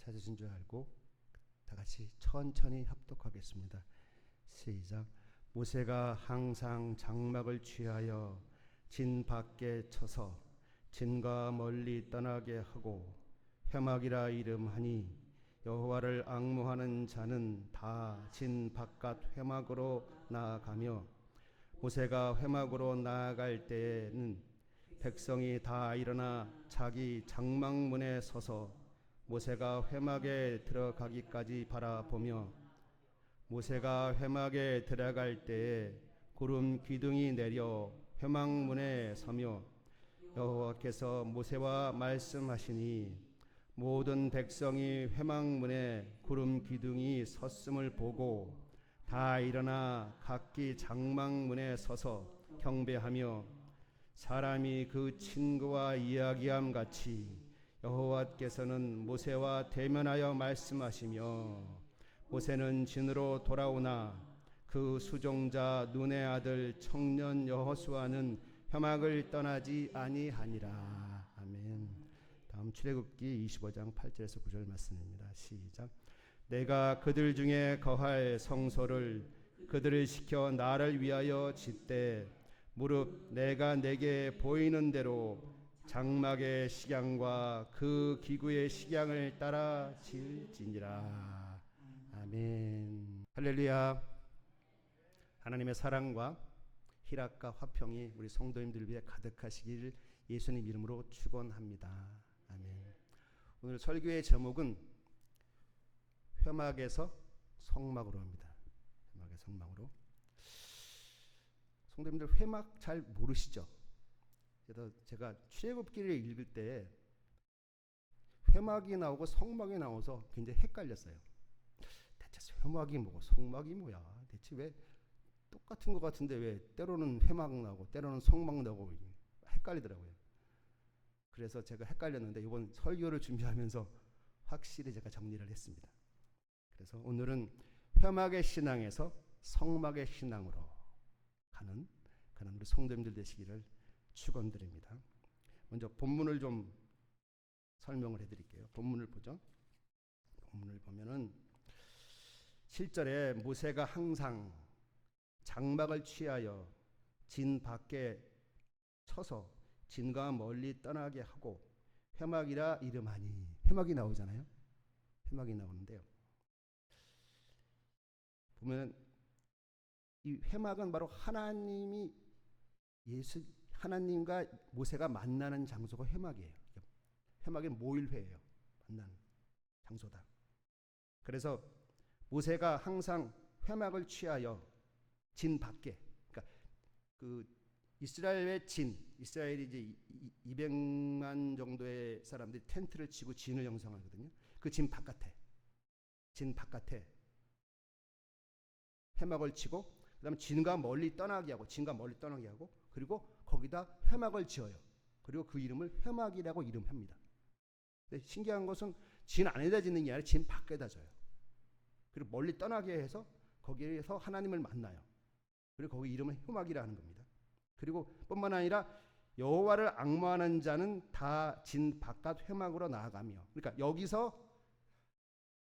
찾으신 줄 알고 다 같이 천천히 합독하겠습니다. 시작. 모세가 항상 장막을 취하여 진 밖에 쳐서 진과 멀리 떠나게 하고 회막이라 이름하니 여호와를 앙무하는 자는 다 진 바깥 회막으로 나아가며 모세가 회막으로 나아갈 때에는 백성이 다 일어나 자기 장막문에 서서 모세가 회막에 들어가기까지 바라보며 모세가 회막에 들어갈 때에 구름 기둥이 내려 회막문에 서며 여호와께서 모세와 말씀하시니 모든 백성이 회막문에 구름 기둥이 섰음을 보고 다 일어나 각기 장막문에 서서 경배하며 사람이 그 친구와 이야기함 같이 여호와께서는 모세와 대면하여 말씀하시며 모세는 진으로 돌아오나 그 수종자 눈의 아들 청년 여호수아는 회막을 떠나지 아니하니라. 아멘. 다음 출애굽기 25장 8절에서 9절 말씀입니다. 시작. 내가 그들 중에 거할 성소를 그들을 시켜 나를 위하여 짓되 무릇 내가 내게 보이는 대로 장막의 식양과 그 기구의 식양을 따라 지을지니라. 아멘. 할렐루야. 하나님의 사랑과 희락과 화평이 우리 성도님들 위해 가득하시길 예수님 이름으로 축원합니다. 아멘. 오늘 설교의 제목은 회막에서 성막으로 합니다. 회막의 성막으로. 성도님들 회막 잘 모르시죠? 그래서 제가 출애굽기를 읽을 때 회막이 나오고 성막이 나와서 굉장히 헷갈렸어요. 대체 회막이 뭐고 성막이 뭐야? 대체 왜 똑같은 것 같은데 왜 때로는 회막 나오고 때로는 성막 나오고 헷갈리더라고요. 그래서 제가 헷갈렸는데 이번 설교를 준비하면서 확실히 제가 정리를 했습니다. 그래서 오늘은 회막의 신앙에서 성막의 신앙으로 가는 그런 우리 성도님들 되시기를 축원드립니다. 먼저 본문을 좀 설명을 해드릴게요. 본문을 보죠. 본문을 보면은 7절에 모세가 항상 장막을 취하여 진 밖에 쳐서 진과 멀리 떠나게 하고 회막이라 이름하니, 회막이 나오잖아요. 회막이 나오는데요. 보면 이 회막은 바로 하나님과 모세가 만나는 장소가 회막이에요. 회막은 모일회예요. 만나는 장소다. 그래서 모세가 항상 회막을 취하여 진 밖에, 그러니까 그 이스라엘이 이제 200만 정도의 사람들이 텐트를 치고 진을 형성하거든요. 그 진 바깥에 회막을 치고 그다음에 진과 멀리 떠나게 하고 그리고 거기다 회막을 지어요. 그리고 그 이름을 회막이라고 이름합니다. 근데 신기한 것은 진 안에다 짓는 게 아니라 진 밖에다 져요. 그리고 멀리 떠나게 해서 거기에서 하나님을 만나요. 그리고 거기 이름을 회막이라 하는 겁니다. 그리고 뿐만 아니라 여호와를 앙모하는 자는 다 진 바깥 회막으로 나아가며, 그러니까 여기서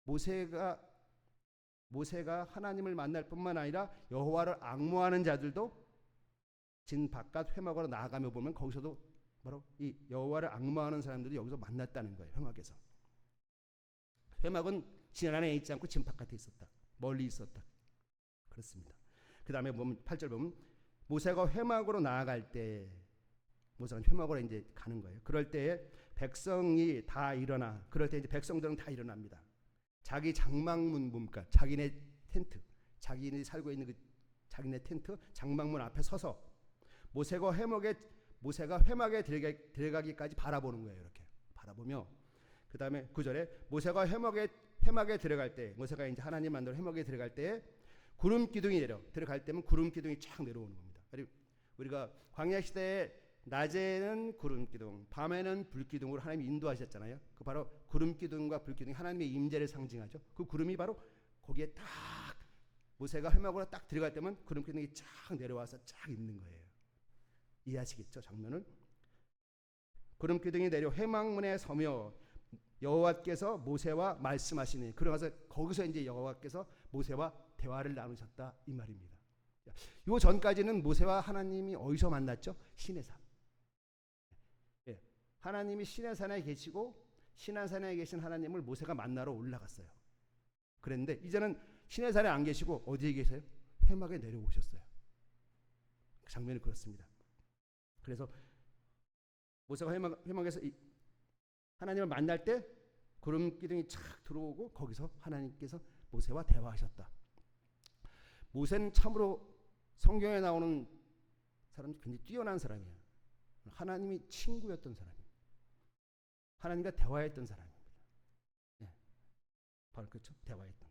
모세가 하나님을 만날 뿐만 아니라 여호와를 앙모하는 자들도 진 바깥 회막으로 나아가며 보면 거기서도 바로 이 여호와를 앙모하는 사람들이 여기서 만났다는 거예요. 회막에서. 회막은 진 안에 있지 않고 진 바깥에 있었다. 멀리 있었다. 그렇습니다. 그 다음에 보면 8절 보면 모세가 회막으로 나아갈 때, 모세가 회막으로 이제 가는 거예요. 그럴 때에 백성이 다 일어나, 그럴 때 이제 백성들은 다 일어납니다. 자기 장막문, 그러니까 자기네 텐트, 자기네 살고 있는 그 자기네 텐트 장막문 앞에 서서 모세가 회막에 들어가기까지 바라보는 거예요. 이렇게 바라보며, 그 다음에 9절에 모세가 회막에 들어갈 때, 모세가 이제 하나님 만나러 회막에 들어갈 때 구름 기둥이 들어갈 때면 구름 기둥이 쫙 내려오는 겁니다. 우리가 광야 시대에 낮에는 구름 기둥, 밤에는 불 기둥으로 하나님이 인도하셨잖아요. 그 바로 구름 기둥과 불 기둥이 하나님의 임재를 상징하죠. 그 구름이 바로 거기에 딱 모세가 회막으로 딱 들어갈 때면 구름 기둥이 쫙 내려와서 쫙 있는 거예요. 이해하시겠죠? 장면을. 구름 기둥이 내려 회막문에 서며 여호와께서 모세와 말씀하시니. 그러면서 거기서 이제 여호와께서 모세와 대화를 나누셨다 이 말입니다. 요 전까지는 모세와 하나님이 어디서 만났죠? 시내산. 예, 하나님이 시내산에 계시고 시내산에 계신 하나님을 모세가 만나러 올라갔어요. 그랬는데 이제는 시내산에 안 계시고 어디에 계세요? 회막에 내려오셨어요. 그 장면이 그렇습니다. 그래서 모세가 회막에서 하나님을 만날 때 구름 기둥이 착 들어오고 거기서 하나님께서 모세와 대화하셨다. 모세는 참으로 성경에 나오는 사람 굉장히 뛰어난 사람이에요. 하나님이 친구였던 사람이에요. 하나님과 대화했던 사람입니다. 네. 바로 그렇죠. 대화했던.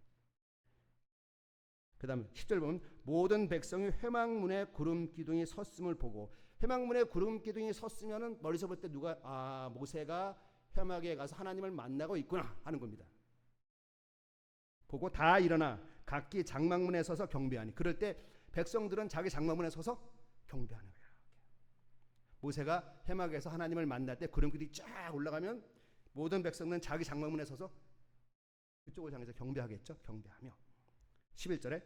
그 다음에 10절 보면 모든 백성이 회막문에 구름 기둥이 섰음을 보고, 회막문에 구름 기둥이 섰으면은 머리서 볼 때 누가 모세가 회막에 가서 하나님을 만나고 있구나 하는 겁니다. 보고 다 일어나 각기 장막문에 서서 경배하니. 그럴 때 백성들은 자기 장막문에 서서 경배하는 거예요. 모세가 회막에서 하나님을 만날 때 구름 기둥이 쫙 올라가면 모든 백성들은 자기 장막문에 서서 그쪽을 향해서 경배하겠죠. 경배하며 11절에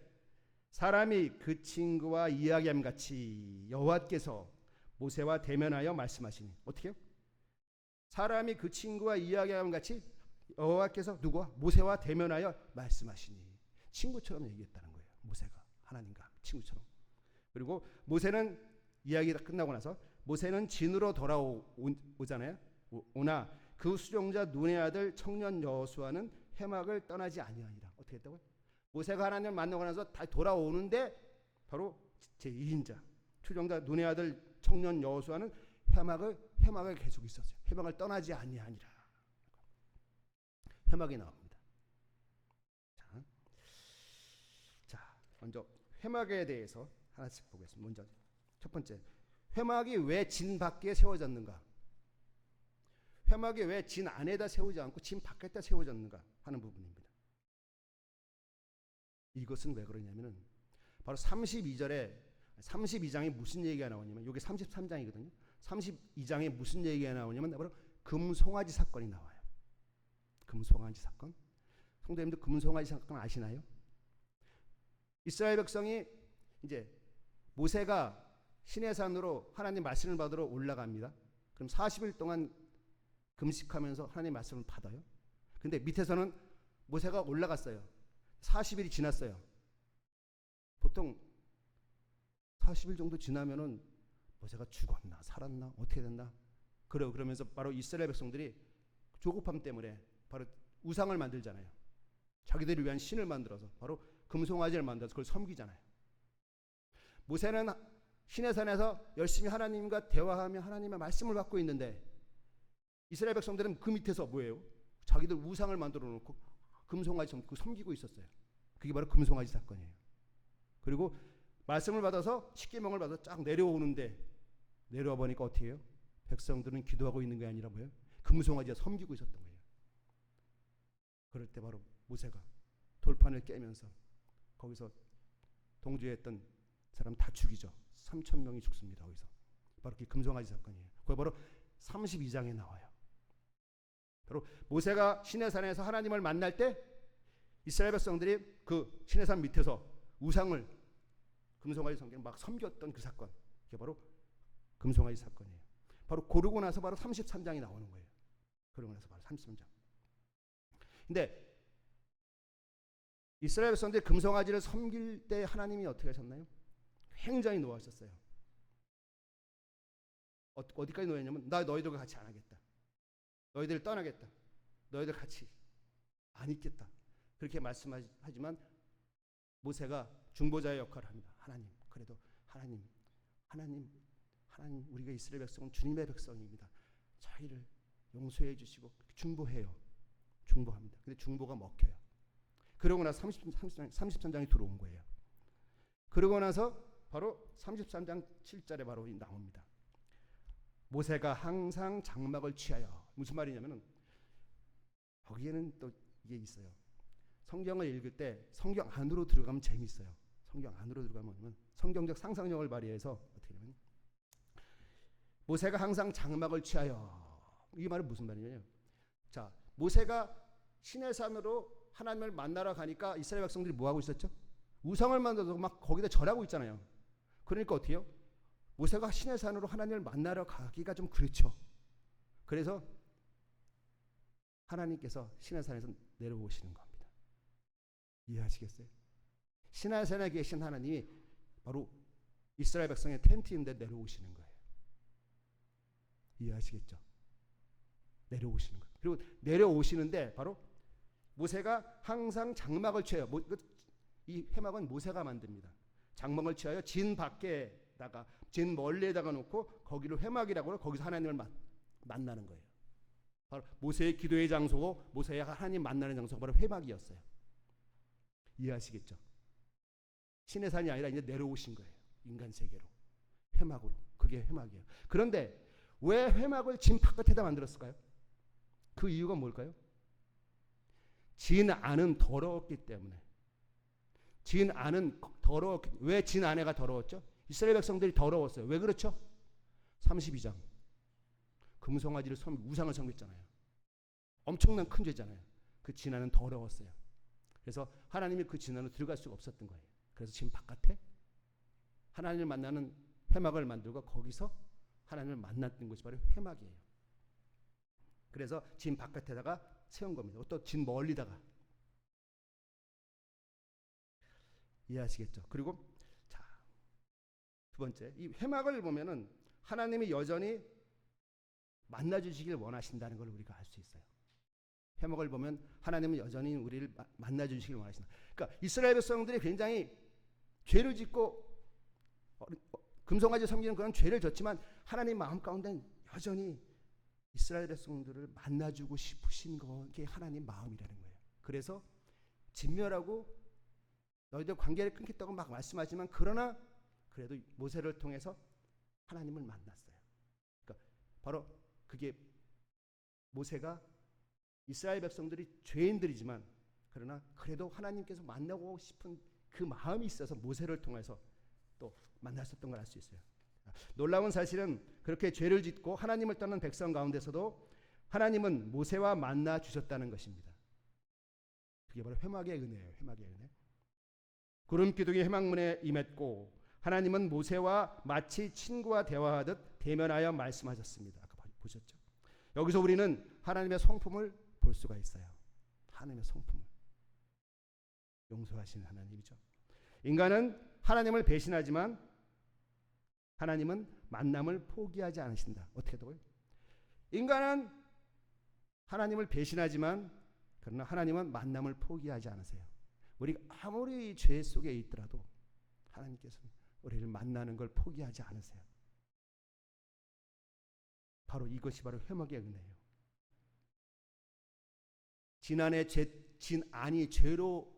사람이 그 친구와 이야기함 같이 여호와께서 모세와 대면하여 말씀하시니. 어떻게요? 사람이 그 친구와 이야기함 같이 여호와께서 누구와? 모세와 대면하여 말씀하시니. 친구처럼 얘기했다는 거예요. 모세가 하나님과 친구처럼. 그리고 모세는 이야기가 끝나고 나서 모세는 진으로 돌아오잖아요. 오나 그 수종자 눈의 아들 청년 여호수아는 회막을 떠나지 아니하니라. 어떻게 했다고요? 모세가 하나님을 만나고 나서 다시 돌아오는데 바로 제2인자 수종자 눈의 아들 청년 여호수아는 회막을 계속 있었어요. 회막을 떠나지 아니하니라. 회막이 나옵니다. 자, 먼저 회막에 대해서 하나씩 보겠습니다. 먼저 첫 번째, 회막이 왜 진 밖에 세워졌는가? 회막이 왜 진 안에다 세우지 않고 진 밖에다 세워졌는가 하는 부분입니다. 이것은 왜 그러냐면은 바로 32장에 무슨 얘기가 나오냐면, 여기 33장이거든요. 32장에 무슨 얘기가 나오냐면 바로 금송아지 사건이 나와요. 금송아지 사건. 성도님들 금송아지 사건 아시나요? 이스라엘 백성이 이제 모세가 시내산으로 하나님 말씀을 받으러 올라갑니다. 그럼 40일 동안 금식하면서 하나님 말씀을 받아요. 근데 밑에서는 모세가 올라갔어요. 40일이 지났어요. 보통 40일 정도 지나면은 모세가 죽었나 살았나 어떻게 됐나 그러면서 바로 이스라엘 백성들이 조급함 때문에 바로 우상을 만들잖아요. 자기들을 위한 신을 만들어서 바로 금송아지를 만들어서 그걸 섬기잖아요. 모세는 시내산에서 열심히 하나님과 대화하며 하나님의 말씀을 받고 있는데 이스라엘 백성들은 그 밑에서 뭐예요? 자기들 우상을 만들어 놓고 금송아지 섬기고 있었어요. 그게 바로 금송아지 사건이에요. 그리고 말씀을 받아서 십계명을 받아서 쫙 내려오는데 내려와 보니까 어떻게 해요? 백성들은 기도하고 있는 게 아니라 뭐예요? 금송아지가 섬기고 있었던 거예요. 그럴 때 바로 모세가 돌판을 깨면서 거기서 동조했던 사람 다 죽이죠. 3,000명이 죽습니다. 거기서 바로 그 금송아지 사건이에요. 그게 바로 32장에 나와요. 바로 모세가 시내산에서 하나님을 만날 때 이스라엘 백성들이 그 시내산 밑에서 우상을 금송아지 성경을 막 섬겼던 그 사건, 그게 바로 금송아지 사건이에요. 바로 고르고 나서 바로 33장이 나오는 거예요. 그러고 나서 바로 33장. 근데 이스라엘 백성들이 금송아지를 섬길 때 하나님이 어떻게 하셨나요? 굉장히 노하셨어요. 어디까지 노했냐면 나 너희들과 같이 안 하겠다. 너희들 떠나겠다. 너희들 같이 안 있겠다. 그렇게 말씀하지만 모세가 중보자의 역할을 합니다. 하나님, 그래도 하나님, 우리가 이스라엘 백성은 주님의 백성입니다. 저희를 용서해 주시고 중보해요. 중보합니다. 근데 중보가 먹혀요. 그러고 나서 33장이 들어온 거예요. 그러고 나서 바로 33장 7절에 바로 나옵니다. 모세가 항상 장막을 취하여. 무슨 말이냐면은 거기에는 또 이게 있어요. 성경을 읽을 때 성경 안으로 들어가면 재밌어요. 성경 안으로 들어가면 성경적 상상력을 발휘해서 어떻게 하면 모세가 항상 장막을 취하여. 이 말은 무슨 말이냐면, 자, 모세가 시내산으로 하나님을 만나러 가니까 이스라엘 백성들이 뭐 하고 있었죠? 우상을 만들어서 막 거기다 절하고 있잖아요. 그러니까 어떻게요? 모세가 시내산으로 하나님을 만나러 가기가 좀 그렇죠. 그래서 하나님께서 시내산에서 내려오시는 겁니다. 이해하시겠어요? 시내산에 계신 하나님이 바로 이스라엘 백성의 텐트인데 내려오시는 거예요. 이해하시겠죠? 내려오시는 거예요. 그리고 내려오시는데 바로 모세가 항상 장막을 취해요. 이 회막은 모세가 만듭니다. 장막을 취하여 진 밖에다가 진 멀리에다가 놓고 거기를 회막이라고 해서 거기서 하나님을 만나는 거예요. 바로 모세의 기도의 장소고 모세의 하나님 만나는 장소가 바로 회막이었어요. 이해하시겠죠? 신의 산이 아니라 이제 내려오신 거예요. 인간 세계로. 회막으로. 그게 회막이에요. 그런데 왜 회막을 진 바깥에다 만들었을까요? 그 이유가 뭘까요? 진 안은 더러웠기 때문에. 진 안은 더러웠기. 왜 진 안에가 더러웠죠? 이스라엘 백성들이 더러웠어요. 왜 그렇죠? 32장. 금송아지를 우상을 섬겼잖아요. 엄청난 큰 죄잖아요. 그 진 안은 더러웠어요. 그래서 하나님이 그 진 안으로 들어갈 수가 없었던 거예요. 그래서 진 바깥에 하나님을 만나는 회막을 만들고 거기서 하나님을 만났던 것이 바로 회막이에요. 그래서 진 바깥에다가 세운 겁니다. 또 진 멀리다가. 이해하시겠죠? 그리고 자, 두 번째, 이 회막을 보면은 하나님이 여전히 만나주시길 원하신다는 걸 우리가 알 수 있어요. 회막을 보면 하나님은 여전히 우리를 만나주시길 원하신다. 그러니까 이스라엘 백성들이 굉장히 죄를 짓고 금송아지 섬기는 그런 죄를 졌지만 하나님 마음 가운데는 여전히 이스라엘 백성들을 만나주고 싶으신 게 하나님 마음이라는 거예요. 그래서 진멸하고 너희들 관계를 끊겠다고 막 말씀하지만 그러나 그래도 모세를 통해서 하나님을 만났어요. 그러니까 바로 그게 모세가 이스라엘 백성들이 죄인들이지만 그러나 그래도 하나님께서 만나고 싶은 그 마음이 있어서 모세를 통해서 또 만났었던 걸 알 수 있어요. 놀라운 사실은 그렇게 죄를 짓고 하나님을 떠난 백성 가운데서도 하나님은 모세와 만나 주셨다는 것입니다. 그게 바로 회막의 은혜예요. 회막의 은혜. 구름 기둥이 회막문에 임했고 하나님은 모세와 마치 친구와 대화하듯 대면하여 말씀하셨습니다. 아까 보셨죠? 여기서 우리는 하나님의 성품을 볼 수가 있어요. 하나님의 성품을. 용서하시는 하나님이죠. 인간은 하나님을 배신하지만 하나님은 만남을 포기하지 않으신다. 어떻게 되고요? 인간은 하나님을 배신하지만 그러나 하나님은 만남을 포기하지 않으세요. 우리가 아무리 죄 속에 있더라도 하나님께서는 우리를 만나는 걸 포기하지 않으세요. 바로 이것이 바로 회막의 은혜예요. 진 안이 죄로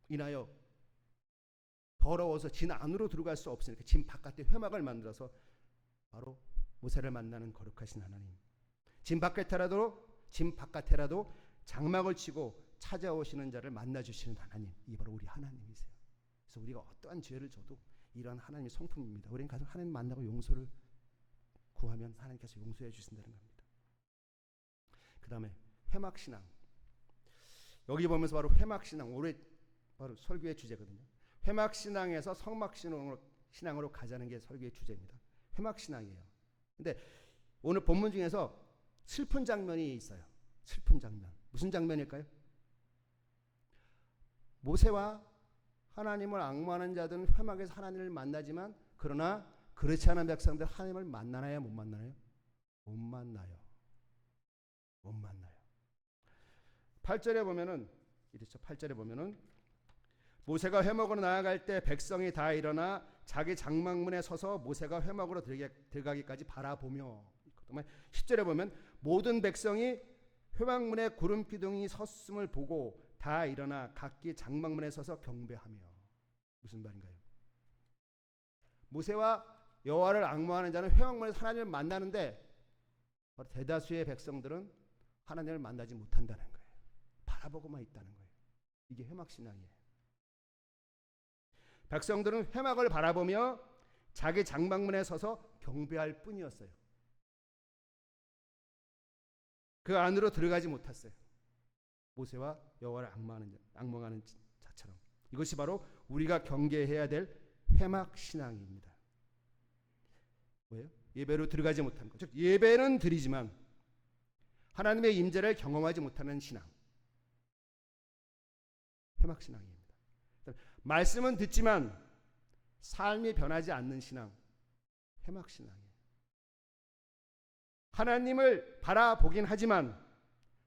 인하여 더러워서 진 안으로 들어갈 수 없으니까 진 바깥에 회막을 만들어서 바로 모세를 만나는 거룩하신 하나님. 진 바깥에라도 장막을 치고 찾아오시는 자를 만나주시는 하나님. 이 바로 우리 하나님이세요. 그래서 우리가 어떠한 죄를 져도 이러한 하나님의 성품입니다. 우리는 가서 하나님 만나고 용서를 구하면 하나님께서 용서해 주신다는 겁니다. 그 다음에 회막신앙. 여기 보면서 바로 회막신앙. 올해 바로 설교의 주제거든요. 회막신앙에서 성막신앙으로 가자는 게 설교의 주제입니다. 회막신앙이에요. 근데 오늘 본문 중에서 슬픈 장면이 있어요. 슬픈 장면. 무슨 장면일까요? 모세와 하나님을 앙모하는 자들은 회막에서 하나님을 만나지만 그러나 그렇지 않은 백성들 하나님을 만나나요? 못 만나나요? 못 만나요. 못 만나요. 8절에 보면은 이렇죠. 8절에 보면은 모세가 회막으로 나아갈 때 백성이 다 일어나 자기 장막문에 서서 모세가 회막으로 들어가기까지 바라보며 10절에 보면 모든 백성이 회막문에 구름 기둥이 섰음을 보고 다 일어나 각기 장막문에 서서 경배하며. 무슨 말인가요? 모세와 여호와를 앙모하는 자는 회막문에서 하나님을 만나는데 대다수의 백성들은 하나님을 만나지 못한다는 거예요. 바라보고만 있다는 거예요. 이게 회막신앙이에요. 백성들은 회막을 바라보며 자기 장막문에 서서 경배할 뿐이었어요. 그 안으로 들어가지 못했어요. 모세와 여호와를 악망하는 자처럼 이것이 바로 우리가 경계해야 될 회막 신앙입니다. 뭐예요? 예배로 들어가지 못하는 것. 즉 예배는 드리지만 하나님의 임재를 경험하지 못하는 신앙. 회막 신앙입니다. 말씀은 듣지만 삶이 변하지 않는 신앙. 회막 신앙이에요. 하나님을 바라보긴 하지만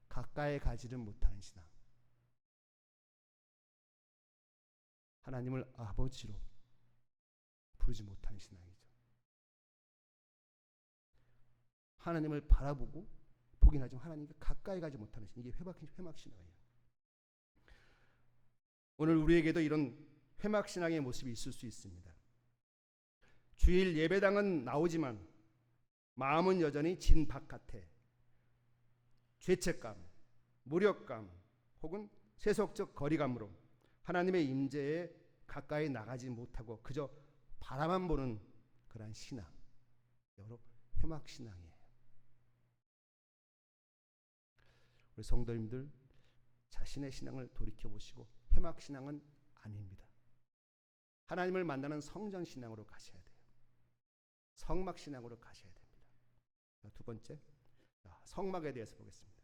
가까이 가지는 못하는 신앙. 하나님을 아버지로 부르지 못하는 신앙이죠. 하나님을 바라보고 보긴 하지만 하나님께 가까이 가지 못하는 신앙. 이게 회막 신앙이에요. 오늘 우리에게도 이런 회막 신앙의 모습이 있을 수 있습니다. 주일 예배당은 나오지만 마음은 여전히 진 바깥에 죄책감, 무력감 혹은 세속적 거리감으로 하나님의 임재에 가까이 나가지 못하고 그저 바라만 보는 그러한 신앙, 바로 회막 신앙이에요. 우리 성도님들 자신의 신앙을 돌이켜 보시고 회막 신앙은 아닙니다. 하나님을 만나는 성전 신앙으로 가셔야 돼요. 성막 신앙으로 가셔야 됩니다. 두 번째, 성막에 대해서 보겠습니다.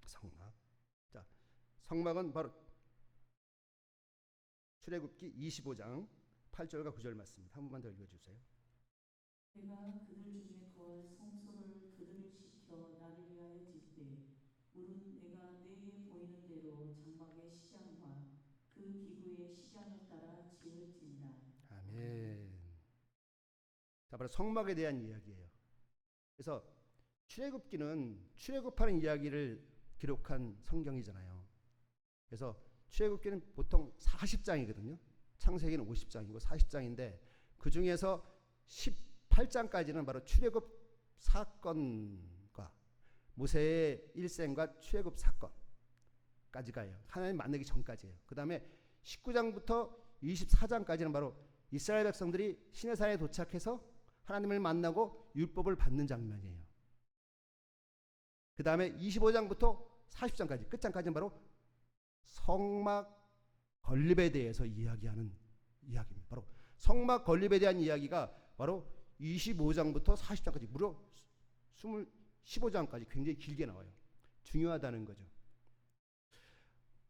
성막. 자, 성막은 바로 출애굽기 25장 8절과 9절 말씀입니다. 한 번만 더 읽어주세요. 내가 그들 중에 거할 성소를 그들을 지켜 나를 위하여 짓되 물은 내가 내게 보이는 대로 장막의 시장과 그 기구의 시장을 따라 지을지니라. 아멘. 자, 바로 성막에 대한 이야기예요. 그래서 출애굽기는 출애굽하는 이야기를 기록한 성경이잖아요. 그래서 출애굽기는 보통 40장이거든요. 창세기는 50장이고 40장인데 그 중에서 18장까지는 바로 출애굽 사건과 모세의 일생과 출애굽 사건까지 가요. 하나님 만나기 전까지예요. 그 다음에 19장부터 24장까지는 바로 이스라엘 백성들이 시내산에 도착해서 하나님을 만나고 율법을 받는 장면이에요. 그 다음에 25장부터 40장까지 끝장까지는 바로 성막 건립에 대해서 이야기하는 이야기입니다. 바로 성막 건립에 대한 이야기가 바로 25장부터 40장까지 무려 15장까지 굉장히 길게 나와요. 중요하다는 거죠.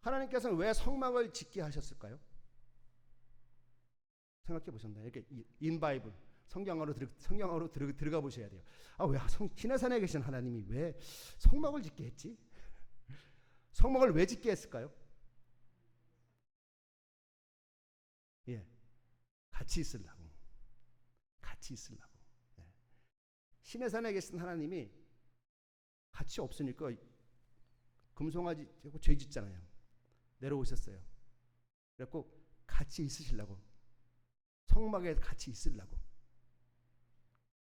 하나님께서는 왜 성막을 짓게 하셨을까요? 생각해 보셨나요? 이렇게 인바이블 성경으로 들어가 보셔야 돼요. 왜 시내산에 계신 하나님이 왜 성막을 짓게 했지? 성막을 왜 짓게 했을까요? 예, 같이 있으려고. 예. 시내산에 계신 하나님이 같이 없으니까 금송아지 죄 짓잖아요. 내려오셨어요. 그래갖고 같이 있으시려고. 성막에 같이 있으려고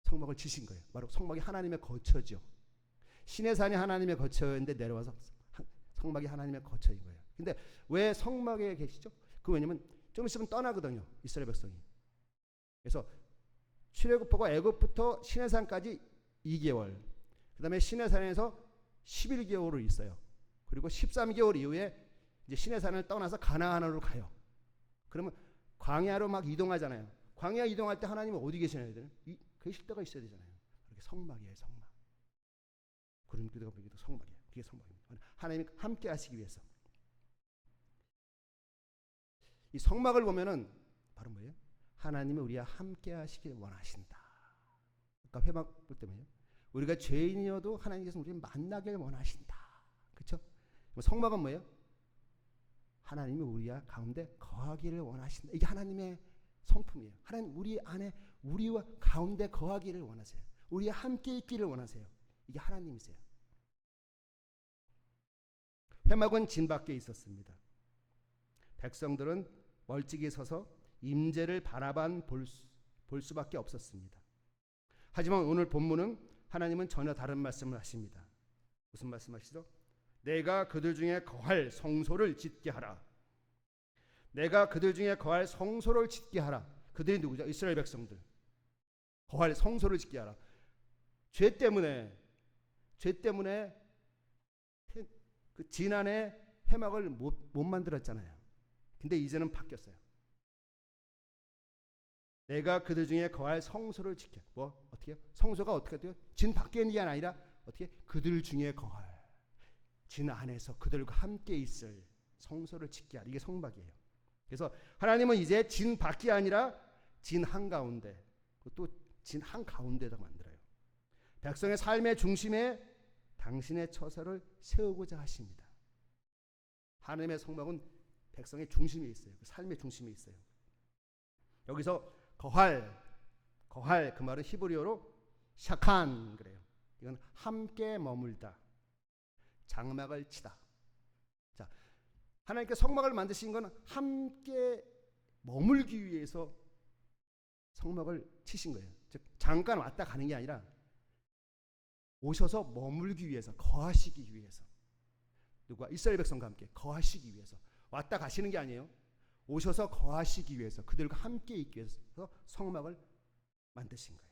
성막을 지신 거예요. 바로 성막이 하나님의 거처죠. 시내산이 하나님의 거처인데 내려와서 성막이 하나님의 거처인 거예요. 근데 왜 성막에 계시죠? 그 왜냐면 좀 있으면 떠나거든요. 이스라엘 백성이. 그래서 출애굽하고 애굽부터 시내산까지 2개월. 그 다음에 시내산에서 11개월을 있어요. 그리고 13개월 이후에 이제 시내산을 떠나서 가나안으로 가요. 그러면 광야로 막 이동하잖아요. 광야 이동할 때 하나님은 어디 계셔야 되나요? 계실 때가 있어야 되잖아요. 그렇게 성막이에요, 성막. 구름 기도가 보기도 성막이에요. 그게 성막입니다. 하나님이 함께 하시기 위해서. 이 성막을 보면은 바로 뭐예요? 하나님이 우리와 함께 하시길 원하신다. 아까 회막 볼 때면요. 우리가 죄인이어도 하나님께서 우리를 만나길 원하신다. 그렇죠? 성막은 뭐예요? 하나님이 우리와 가운데 거하기를 원하신다. 이게 하나님의 성품이에요. 하나님 우리 안에 우리와 가운데 거하기를 원하세요. 우리와 함께 있기를 원하세요. 이게 하나님이세요. 회막은 진 밖에 있었습니다. 백성들은 멀찍이 서서 임재를 바라만 볼 수밖에 없었습니다. 하지만 오늘 본문은 하나님은 전혀 다른 말씀을 하십니다. 무슨 말씀하시죠? 내가 그들 중에 거할 성소를 짓게 하라. 내가 그들 중에 거할 성소를 짓게 하라. 그들이 누구죠? 이스라엘 백성들. 거할 성소를 짓게 하라. 죄 때문에 그 진안의 회막을 못 만들었잖아요. 근데 이제는 바뀌었어요. 내가 그들 중에 거할 성소를 지켜. 뭐 어떻게요? 성소가 어떻게 돼요? 진 밖에 있는 게 아니라 어떻게? 그들 중에 거할 진 안에서 그들과 함께 있을 성소를 지키게 하라. 이게 성막이에요. 그래서 하나님은 이제 진 밖이 아니라 진 한가운데, 또 진 한가운데다 만들어요. 백성의 삶의 중심에 당신의 처소를 세우고자 하십니다. 하나님의 성막은 백성의 중심에 있어요. 그 삶의 중심에 있어요. 여기서 거할 그 말은 히브리어로 샤칸 그래요. 이건 함께 머물다, 장막을 치다. 자, 하나님께 성막을 만드신 건 함께 머물기 위해서 성막을 치신 거예요. 즉 잠깐 왔다 가는 게 아니라 오셔서 머물기 위해서, 거하시기 위해서. 누가? 이스라엘 백성과 함께 거하시기 위해서. 왔다 가시는 게 아니에요. 오셔서 거하시기 위해서, 그들과 함께 있기 위해서 성막을 만드신 거예요.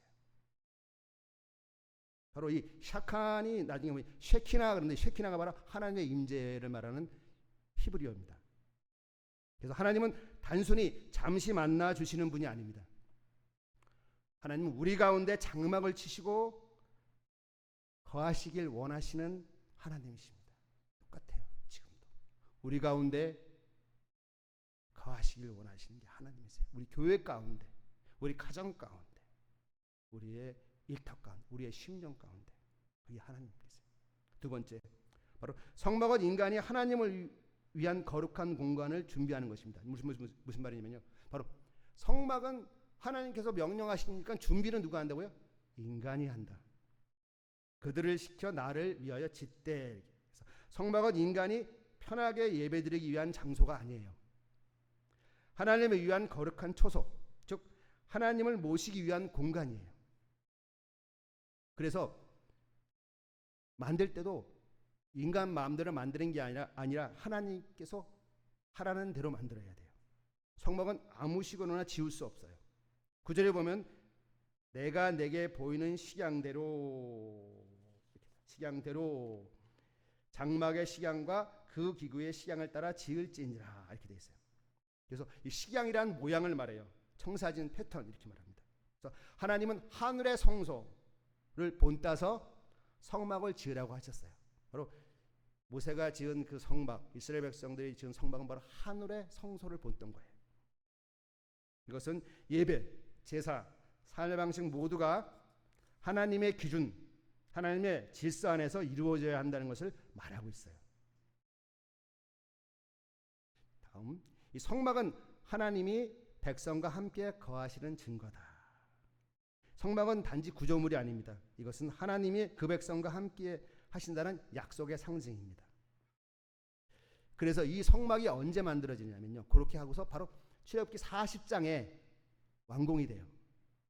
바로 이 샤칸이 나중에 보면 쉐키나 그런데, 쉐키나가 바로 하나님의 임재를 말하는 히브리어입니다. 그래서 하나님은 단순히 잠시 만나 주시는 분이 아닙니다. 하나님은 우리 가운데 장막을 치시고 거하시길 원하시는 하나님이십니다. 똑같아요. 지금도 우리 가운데 거하시길 원하시는 게 하나님이세요. 우리 교회 가운데, 우리 가정 가운데, 우리의 일터 가운데, 우리의 심령 가운데, 그게 하나님께서요. 두 번째, 바로 성막은 인간이 하나님을 위한 거룩한 공간을 준비하는 것입니다. 무슨 말이냐면요, 바로 성막은 하나님께서 명령하시니까 준비는 누가 한다고요? 인간이 한다. 그들을 시켜 나를 위하여 짓되. 성막은 인간이 편하게 예배드리기 위한 장소가 아니에요. 하나님을 위한 거룩한 초소, 즉 하나님을 모시기 위한 공간이에요. 그래서 만들 때도 인간 마음대로 만드는 게 아니라 하나님께서 하라는 대로 만들어야 돼요. 성막은 아무시거나 지울 수 없어요. 9절에 보면 내가 내게 보이는 식양대로 장막의 식양과 그 기구의 식양을 따라 지을지니라, 이렇게 돼 있어요. 그래서 이 식양이란 모양을 말해요. 청사진 패턴 이렇게 말합니다. 그래서 하나님은 하늘의 성소를 본따서 성막을 지으라고 하셨어요. 바로 모세가 지은 그 성막, 이스라엘 백성들이 지은 성막은 바로 하늘의 성소를 본던 거예요. 이것은 예배, 제사, 삶의 방식 모두가 하나님의 기준, 하나님의 질서 안에서 이루어져야 한다는 것을 말하고 있어요. 다음, 이 성막은 하나님이 백성과 함께 거하시는 증거다. 성막은 단지 구조물이 아닙니다. 이것은 하나님이 그 백성과 함께 하신다는 약속의 상징입니다. 그래서 이 성막이 언제 만들어지냐면요, 그렇게 하고서 바로 출애굽기 40장에 완공이 돼요.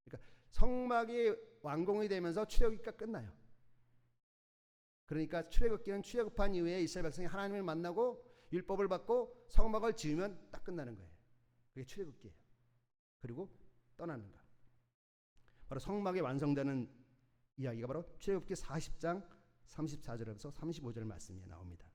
그러니까 성막이 완공이 되면서 출애굽기가 끝나요. 그러니까 출애굽기는 출애굽한 이후에 이스라엘 백성이 하나님을 만나고 율법을 받고 성막을 지으면 딱 끝나는 거예요. 그게 출애굽기예요. 그리고 떠나는 거. 바로 성막이 완성되는 이야기가 바로 출애굽기 40장 34절에서 35절 말씀이 나옵니다.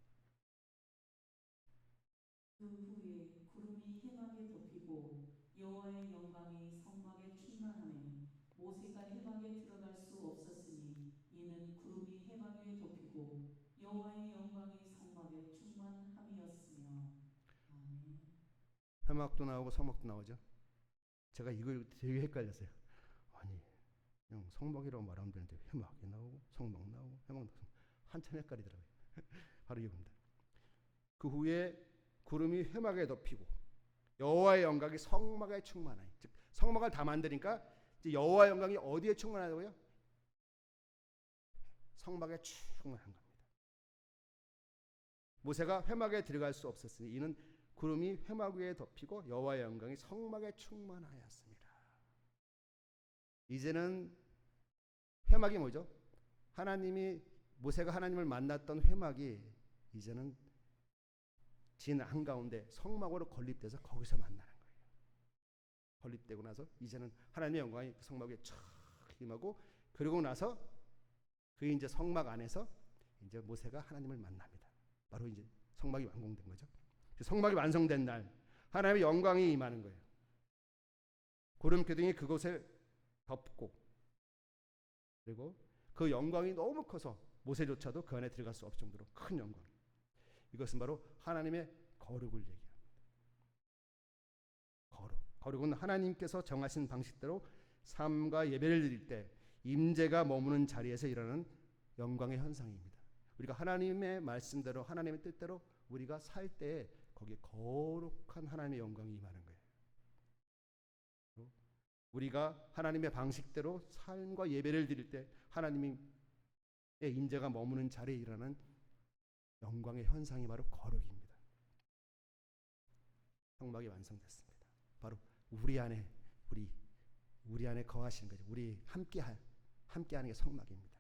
그 후에 구름이 해막에 덮이고 여호와의 영광이 성막에 충만하매 모세가 해막에 들어갈 수 없었으니 이는 구름이 해막 위에 덮이고 여호와의 영광이 성막에 충만함이었으며. 아멘. 회막도 나오고 성막도 나오죠. 제가 이걸 되게 헷갈렸어요. 아니, 그냥 성막이라고 말하면 되는데 회막이 나오고 성막 나오고 회막 나오고 한참 헷갈리더라고요. 바로 이겁니다. 그 후에 구름이 회막에 덮이고 여호와의 영광이 성막에 충만하니, 즉 성막을 다 만드니까 이제 여호와의 영광이 어디에 충만하다고요? 성막에 충만한 겁니다. 모세가 회막에 들어갈 수 없었으니 이는 구름이 회막 위에 덮이고 여호와의 영광이 성막에 충만하였습니다. 이제는 회막이 뭐죠? 모세가 하나님을 만났던 회막이 이제는 진 한가운데 성막으로 건립돼서 거기서 만나는 거예요. 건립되고 나서 이제는 하나님의 영광이 그 성막 위에 촥 임하고, 그리고 나서 그 이제 성막 안에서 이제 모세가 하나님을 만납니다. 바로 이제 성막이 완공된 거죠. 성막이 완성된 날 하나님의 영광이 임하는 거예요. 구름 기둥이 그곳을 덮고, 그리고 그 영광이 너무 커서 모세조차도 그 안에 들어갈 수 없을 정도로 큰 영광. 이것은 바로 하나님의 거룩을 얘기합니다. 거룩은 하나님께서 정하신 방식대로 삶과 예배를 드릴 때 임재가 머무는 자리에서 일어나는 영광의 현상입니다. 우리가 하나님의 말씀대로 하나님의 뜻대로 우리가 살 때에 거기에 거룩한 하나님의 영광이 임하는 거예요. 우리가 하나님의 방식대로 삶과 예배를 드릴 때 하나님의 임재가 머무는 자리에 일어나는 영광의 현상이 바로 거룩입니다. 성막이 완성됐습니다. 바로 우리 안에 거하시는 거죠. 우리 함께하는 게 성막입니다.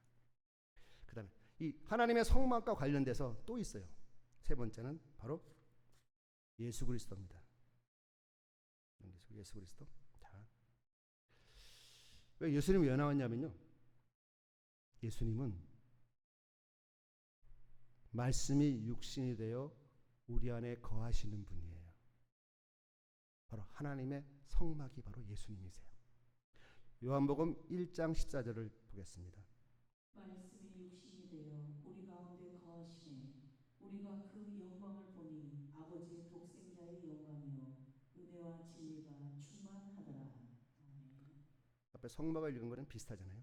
그다음에 이 하나님의 성막과 관련돼서 또 있어요. 세 번째는 바로 예수 그리스도입니다. 예수 그리스도. 자, 왜 예수님이 왜 나왔냐면요. 예수님은 말씀이 육신이 되어 우리 안에 거하시는 분이에요. 바로 하나님의 성막이 바로 예수님이세요. 요한복음 1장 14절을 보겠습니다. 말씀이 육신이 되어 우리 가운데 거하시매 우리가 그 영광을 보니 아버지의 독생자의 영광이요 은혜와 진리가 충만하더라. 아멘. 앞에 성막을 읽은 거는 비슷하잖아요.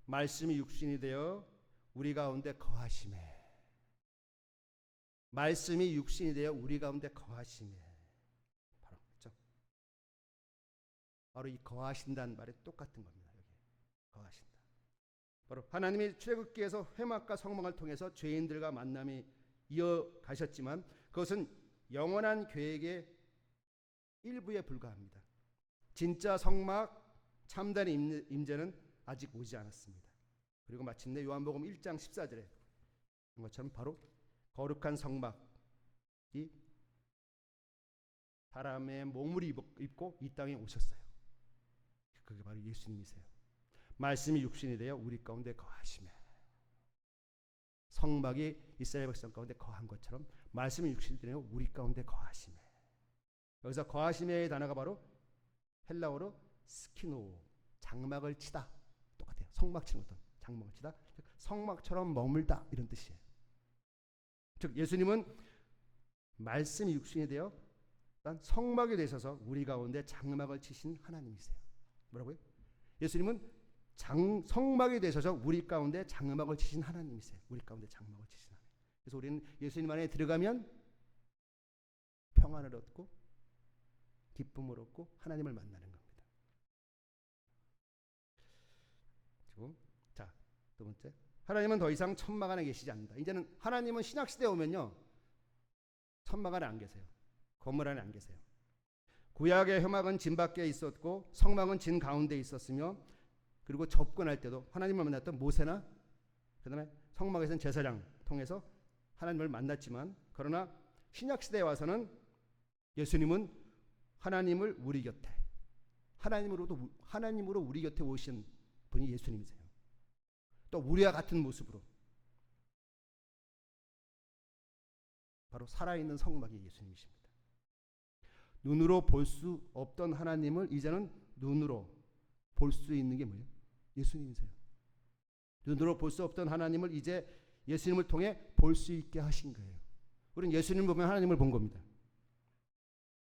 말씀이 육신이 되어 우리 가운데 거하시매. 말씀이 육신이 되어 우리 가운데 거하시매. 바로 그렇죠? 바로 이 거하신다는 말이 똑같은 겁니다. 여기 거하신다. 바로 하나님이 출애굽기에서 회막과 성막을 통해서 죄인들과 만남이 이어가셨지만 그것은 영원한 계획의 일부에 불과합니다. 진짜 성막 참된 임재는 아직 오지 않았습니다. 그리고 마침내 요한복음 1장 14절에 본 것처럼 바로 거룩한 성막이 사람의 몸을 입고 이 땅에 오셨어요. 그게 바로 예수님이세요. 말씀이 육신이 되어 우리 가운데 거하시며 성막이 이스라엘 백성 가운데 거한 것처럼 말씀이 육신이 되어 우리 가운데 거하시며. 여기서 거하시며의 단어가 바로 헬라어로 스키노, 장막을 치다. 똑같아요. 성막 치는 것도 장막을 치다. 성막처럼 머물다 이런 뜻이에요. 즉 예수님은 말씀이 육신이 되어 성막이 되셔서 우리 가운데 장막을 치신 하나님이세요. 뭐라고요? 예수님은 성막이 되셔서 우리 가운데 장막을 치신 하나님이세요. 우리 가운데 장막을 치신 하나님. 그래서 우리는 예수님 안에 들어가면 평안을 얻고 기쁨을 얻고 하나님을 만나는 겁니다. 그리고 자, 두 번째. 하나님은 더 이상 천막 안에 계시지 않는다. 이제는 하나님은 신약 시대에 오면요. 천막 안에 안 계세요. 건물 안에 안 계세요. 구약의 회막은 진 밖에 있었고 성막은 진 가운데 있었으며 그리고 접근할 때도 하나님을 만났던 모세나 그다음에 성막에서는 제사장 통해서 하나님을 만났지만 그러나 신약 시대에 와서는 예수님은 하나님을 우리 곁에 하나님으로 우리 곁에 오신 분이 예수님이세요. 또 우리와 같은 모습으로 바로 살아있는 성막이 예수님이십니다. 눈으로 볼 수 없던 하나님을 이제는 눈으로 볼 수 있는 게 뭐예요? 예수님이세요. 눈으로 볼 수 없던 하나님을 이제 예수님을 통해 볼 수 있게 하신 거예요. 우리는 예수님을 보면 하나님을 본 겁니다.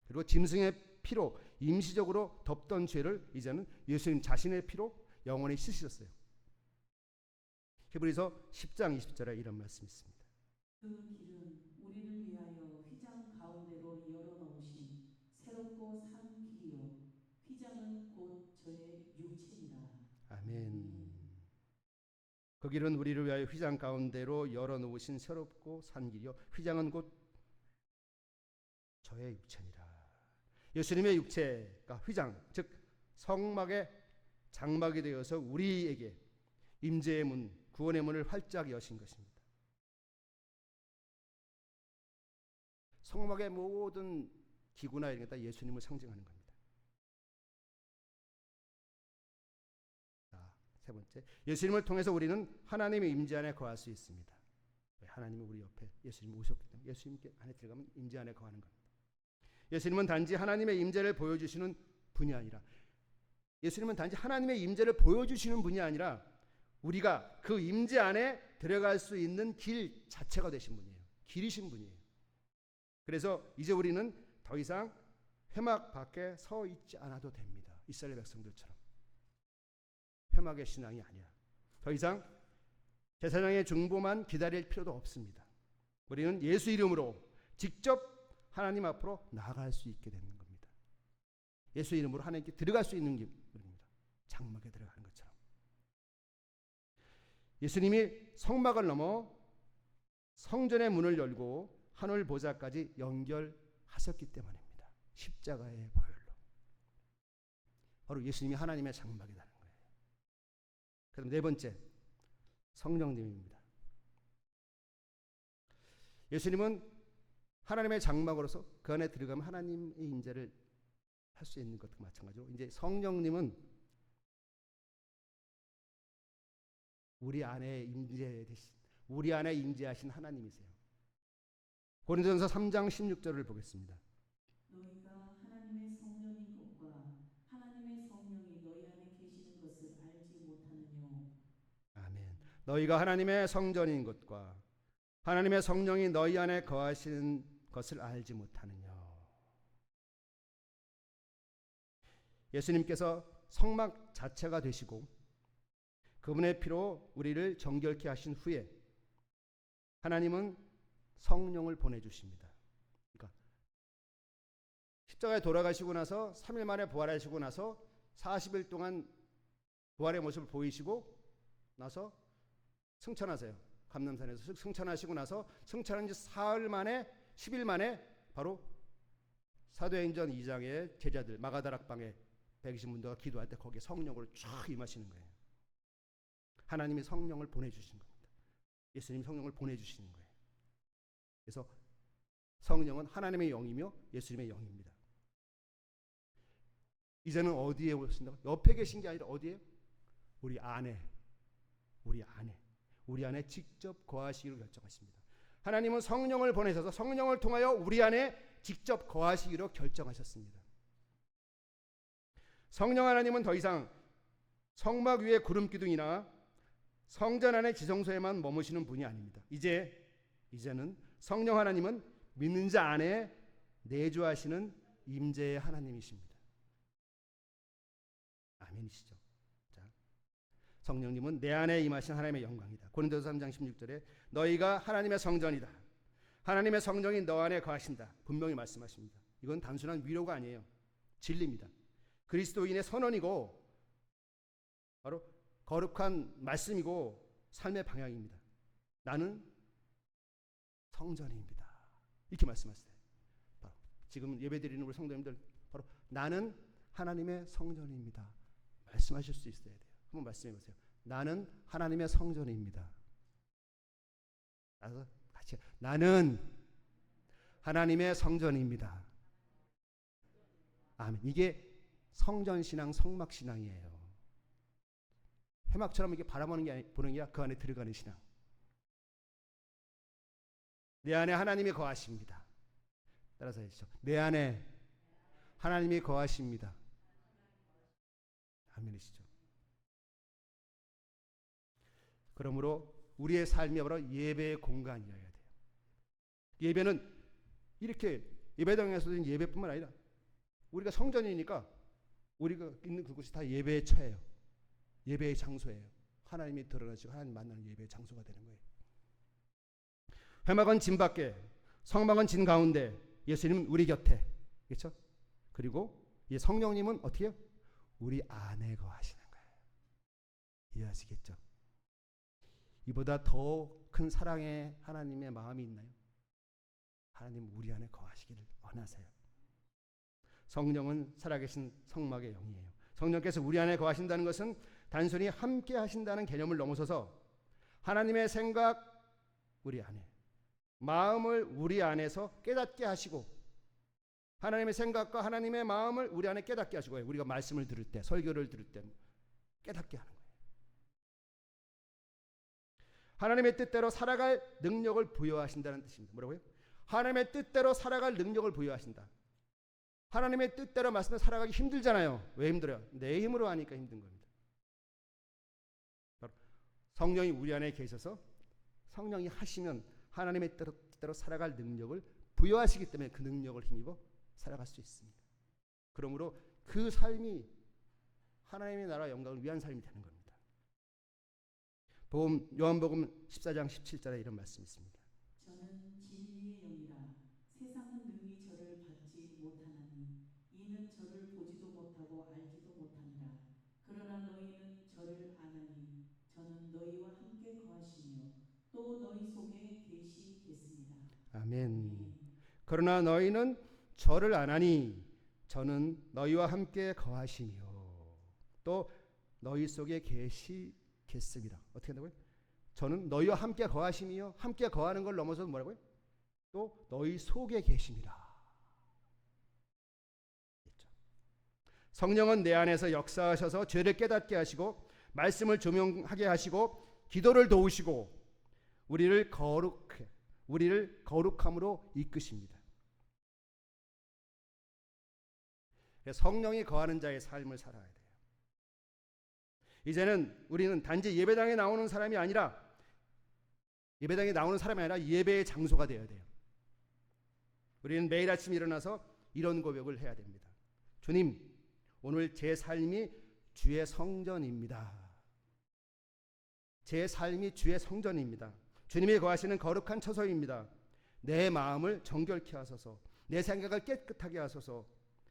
그리고 짐승의 피로 임시적으로 덮던 죄를 이제는 예수님 자신의 피로 영원히 씻으셨어요. 히브리서 10장 20절에 이런 말씀이 있습니다. 그 길은 우리를 위하여 휘장 가운데로 열어놓으신 새롭고 산 길이요 휘장은 곧 저의 육체니라. 아멘. 그 길은 우리를 위하여 휘장 가운데로 열어놓으신 새롭고 산 길이요 휘장은 곧 저의 육체니라. 예수님의 육체가 휘장, 즉 성막의 장막이 되어서 우리에게 임재의 문, 구원의 문을 활짝 여신 것입니다. 성막의 모든 기구나 이런 게 다 예수님을 상징하는 겁니다. 자, 세 번째, 예수님을 통해서 우리는 하나님의 임재 안에 거할 수 있습니다. 하나님이 우리 옆에 예수님이 오셨기 때문에 예수님 안에 들어가면 임재 안에 거하는 겁니다. 예수님은 단지 하나님의 임재를 보여주시는 분이 아니라 예수님은 단지 하나님의 임재를 보여주시는 분이 아니라 우리가 그 임재 안에 들어갈 수 있는 길 자체가 되신 분이에요. 길이신 분이에요. 그래서 이제 우리는 더 이상 회막 밖에 서 있지 않아도 됩니다. 이스라엘 백성들처럼. 회막의 신앙이 아니라 더 이상 제사장의 중보만 기다릴 필요도 없습니다. 우리는 예수 이름으로 직접 하나님 앞으로 나아갈 수 있게 되는 겁니다. 예수 이름으로 하나님께 들어갈 수 있는 길입니다. 장막에 들어가는 것처럼. 예수님이 성막을 넘어 성전의 문을 열고 하늘 보좌까지 연결하셨기 때문입니다. 십자가의 보혈로. 바로 예수님이 하나님의 장막이라는 거예요. 그럼 네 번째, 성령님입니다. 예수님은 하나님의 장막으로서 그 안에 들어가면 하나님의 임재를 할 수 있는 것과 마찬가지로 이제 성령님은 우리 안에 임재하신 하나님이세요. 고린도전서 3장 16절을 보겠습니다. 너희가 하나님의 성령인 것과 하나님의 성령이 너희 안에 계시는 것을 알지 못하느뇨. 아멘. 너희가 하나님의 성전인 것과 하나님의 성령이 너희 안에 거하시는 것을 알지 못하느냐. 예수님께서 성막 자체가 되시고 그분의 피로 우리를 정결케 하신 후에 하나님은 성령을 보내주십니다. 그러니까 십자가에 돌아가시고 나서 3일 만에 부활하시고 나서 40일 동안 부활의 모습을 보이시고 나서 승천하세요. 감람산에서 승천하시고 나서 승천한 지 사흘 만에 10일 만에 바로 사도행전 2장의 제자들 마가다락방에 120문도가 기도할 때 거기에 성령으로 쫙 임하시는 거예요. 하나님이 성령을 보내주신 겁니다. 예수님이 성령을 보내주시는 거예요. 그래서 성령은 하나님의 영이며 예수님의 영입니다. 이제는 어디에 오신다고? 옆에 계신 게 아니라 어디에요? 우리 안에 직접 거하시기로 결정하십니다. 하나님은 성령을 보내셔서 성령을 통하여 우리 안에 직접 거하시기로 결정하셨습니다. 성령 하나님은 더 이상 성막 위에 구름기둥이나 성전 안의 지성소에만 머무시는 분이 아닙니다. 이제는 성령 하나님은 믿는 자 안에 내주하시는 임재의 하나님이십니다. 아멘이시죠? 자, 성령님은 내 안에 임하신 하나님의 영광이다. 고린도서 3장 16절에 너희가 하나님의 성전이다. 하나님의 성령이 너 안에 거하신다. 분명히 말씀하십니다. 이건 단순한 위로가 아니에요. 진리입니다. 그리스도인의 선언이고 바로 거룩한 말씀이고 삶의 방향입니다. 나는 성전입니다. 이렇게 말씀하세요. 바로 지금 예배드리는 우리 성도님들 바로 나는 하나님의 성전입니다. 말씀하실 수 있어야 돼요. 한번 말씀해 보세요. 나는 하나님의 성전입니다. 같이 나는 하나님의 성전입니다. 아멘. 이게 성전신앙, 성막신앙이에요. 회막처럼 이렇게 바라보는 게 아니라 그 안에 들어가는 신앙. 내 안에 하나님이 거하십니다. 따라서 해주시죠. 내 안에 하나님이 거하십니다. 아멘이시죠. 그러므로 우리의 삶이 바로 예배의 공간이어야 돼요. 예배는 이렇게 예배당에서도 예배뿐만 아니라 우리가 성전이니까 우리가 있는 그곳이 다 예배의 처예요. 예배의 장소예요. 하나님이 드러나시고 하나님 만나는 예배의 장소가 되는 거예요. 회막은 진 밖에, 성막은 진 가운데, 예수님은 우리 곁에, 그렇죠? 그리고 이 성령님은 어떻게 해요? 우리 안에 거하시는 거예요. 이해하시겠죠? 이보다 더 큰 사랑의 하나님의 마음이 있나요? 하나님 우리 안에 거하시기를 원하세요. 성령은 살아계신 성막의 영이에요. 성령께서 우리 안에 거하신다는 것은 단순히 함께 하신다는 개념을 넘어서서 하나님의 생각 우리 안에, 마음을 우리 안에서 깨닫게 하시고 하나님의 생각과 하나님의 마음을 우리 안에 깨닫게 하시고 우리가 말씀을 들을 때, 설교를 들을 때 깨닫게 하는 거예요. 하나님의 뜻대로 살아갈 능력을 부여하신다는 뜻입니다. 뭐라고요? 하나님의 뜻대로 살아갈 능력을 부여하신다. 하나님의 뜻대로 말씀을 살아가기 힘들잖아요. 왜 힘들어요? 내 힘으로 하니까 힘든 겁니다. 성령이 우리 안에 계셔서 성령이 하시면 하나님의 뜻대로 살아갈 능력을 부여하시기 때문에 그 능력을 힘입어 살아갈 수 있습니다. 그러므로 그 삶이 하나님의 나라 영광을 위한 삶이 되는 겁니다. 요한복음 14장 17절에 이런 말씀이 있습니다. 저는 진리의 영이라 세상은 능히 저를 받지 못하나니 이는 저를 보지도 못하고 알지도 못하니라. 그러나 너희는 저를 아나니 저는 너희와 함께 거하시며 또 너희 속에 계시겠습니다. 아멘. 그러나 너희는 저를 아나니 저는 너희와 함께 거하시며 또 너희 속에 계시겠습니다. 어떻게 한다고요? 저는 너희와 함께 거하시며 함께 거하는 걸 넘어서 뭐라고요? 또 너희 속에 계십니다. 성령은 내 안에서 역사하셔서 죄를 깨닫게 하시고 말씀을 조명하게 하시고 기도를 도우시고 우리를 거룩함으로 이끄십니다. 성령이 거하는 자의 삶을 살아야 돼요. 이제는 우리는 단지 예배당에 나오는 사람이 아니라 예배의 장소가 되어야 돼요. 우리는 매일 아침 일어나서 이런 고백을 해야 됩니다. 주님, 오늘 제 삶이 주의 성전입니다. 제 삶이 주의 성전입니다. 주님이 거하시는 거룩한 처소입니다. 내 마음을 정결케 하소서, 내 생각을 깨끗하게 하소서,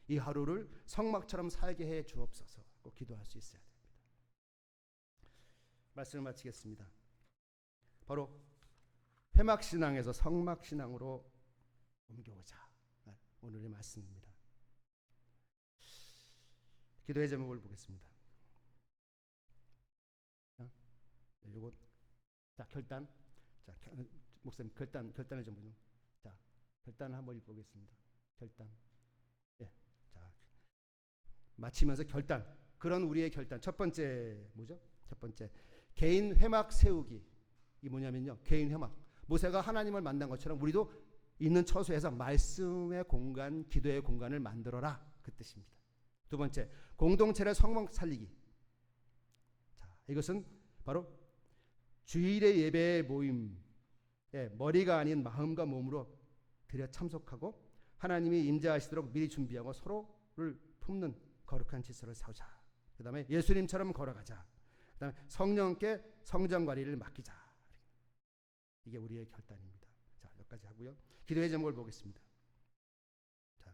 이 하루를 성막처럼 살게 해 주옵소서. 꼭 기도할 수 있어야 됩니다. 말씀을 마치겠습니다. 바로 회막신앙에서 성막신앙으로 옮겨오자. 오늘의 말씀입니다. 기도의 제목을 보겠습니다. 요거 자 결단. 자 목사님 결단을 좀 보죠. 자 결단을 한번 읽어보겠습니다. 결단. 예. 자 마치면서 결단. 그런 우리의 결단. 첫 번째 뭐죠? 첫 번째 개인 회막 세우기. 이 뭐냐면요. 개인 회막. 모세가 하나님을 만난 것처럼 우리도 있는 처소에서 말씀의 공간, 기도의 공간을 만들어라. 그 뜻입니다. 두 번째, 공동체를 성막 살리기. 자, 이것은 바로 주일의 예배의 모임, 머리가 아닌 마음과 몸으로 들여 참석하고 하나님이 임재하시도록 미리 준비하고 서로를 품는 거룩한 질서를 세우자. 그 다음에 예수님처럼 걸어가자. 그 다음에 성령께 성전 관리를 맡기자. 이게 우리의 결단입니다. 자, 여기까지 하고요. 기도의 제목을 보겠습니다. 자,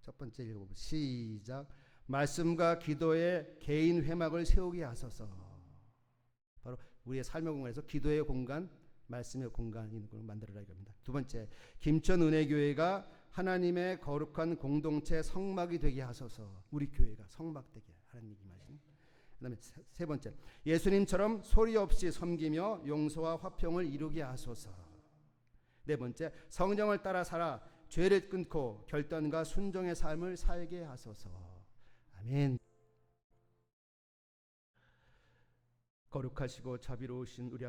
첫 번째 읽어보겠습니다. 시작. 말씀과 기도의 개인 회막을 세우게 하소서. 바로 우리의 삶의 공간에서 기도의 공간, 말씀의 공간이 있는 걸 만들어라 이겁니다. 두 번째, 김천은혜교회가 하나님의 거룩한 공동체 성막이 되게 하소서. 우리 교회가 성막 되게 하라는 얘기 말씀. 그다음에 세 번째, 예수님처럼 소리 없이 섬기며 용서와 화평을 이루게 하소서. 네 번째, 성령을 따라 살아 죄를 끊고 결단과 순종의 삶을 살게 하소서. 아멘. 거룩하시고 자비로우신 우리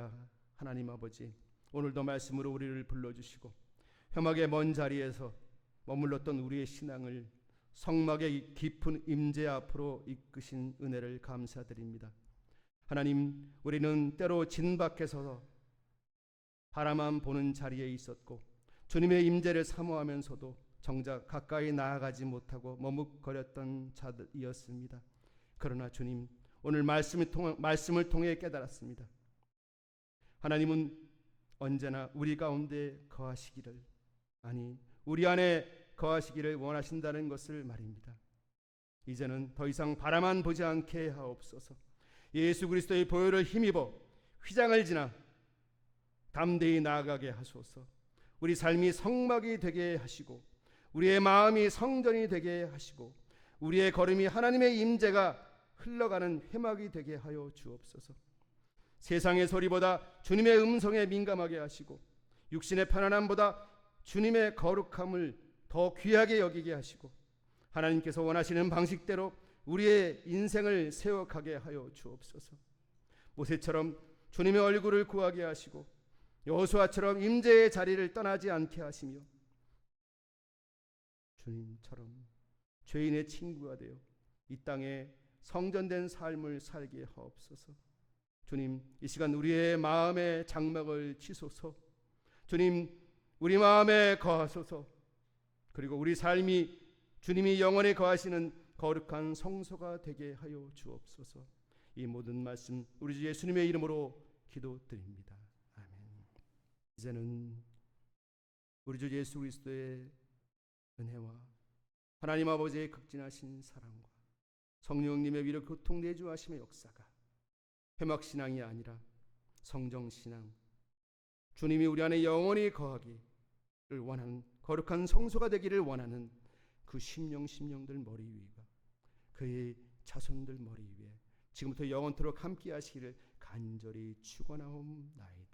하나님 아버지, 오늘도 말씀으로 우리를 불러주시고 회막의 먼 자리에서 머물렀던 우리의 신앙을 성막의 깊은 임재 앞으로 이끄신 은혜를 감사드립니다. 하나님, 우리는 때로 진 밖에서 바라만 보는 자리에 있었고 주님의 임재를 사모하면서도 정작 가까이 나아가지 못하고 머뭇거렸던 자들이었습니다. 그러나 주님, 오늘 말씀을 통해 깨달았습니다. 하나님은 언제나 우리 가운데 거하시기를, 아니 우리 안에 거하시기를 원하신다는 것을 말입니다. 이제는 더 이상 바라만 보지 않게 하옵소서. 예수 그리스도의 보혈을 힘입어 휘장을 지나 담대히 나아가게 하소서. 우리 삶이 성막이 되게 하시고 우리의 마음이 성전이 되게 하시고 우리의 걸음이 하나님의 임재가 흘러가는 회막이 되게 하여 주옵소서. 세상의 소리보다 주님의 음성에 민감하게 하시고 육신의 편안함보다 주님의 거룩함을 더 귀하게 여기게 하시고 하나님께서 원하시는 방식대로 우리의 인생을 세워가게 하여 주옵소서. 모세처럼 주님의 얼굴을 구하게 하시고 여호수아처럼 임재의 자리를 떠나지 않게 하시며 주님처럼 죄인의 친구가 되어 이 땅에 성전된 삶을 살게 하옵소서. 주님, 이 시간 우리의 마음의 장막을 치소서. 주님, 우리 마음에 거하소서. 그리고 우리 삶이 주님이 영원히 거하시는 거룩한 성소가 되게 하여 주옵소서. 이 모든 말씀 우리 주 예수님의 이름으로 기도드립니다. 아멘. 이제는 우리 주 예수 그리스도의 은혜와 하나님 아버지의 극진하신 사랑과 성령님의 위로 교통 내주하심의 역사가 회막신앙이 아니라 성정신앙, 주님이 우리 안에 영원히 거하기를 원하는 거룩한 성소가 되기를 원하는 그 심령들 머리 위가 그의 자손들 머리 위에 지금부터 영원토록 함께 하시기를 간절히 축원하옵나이다.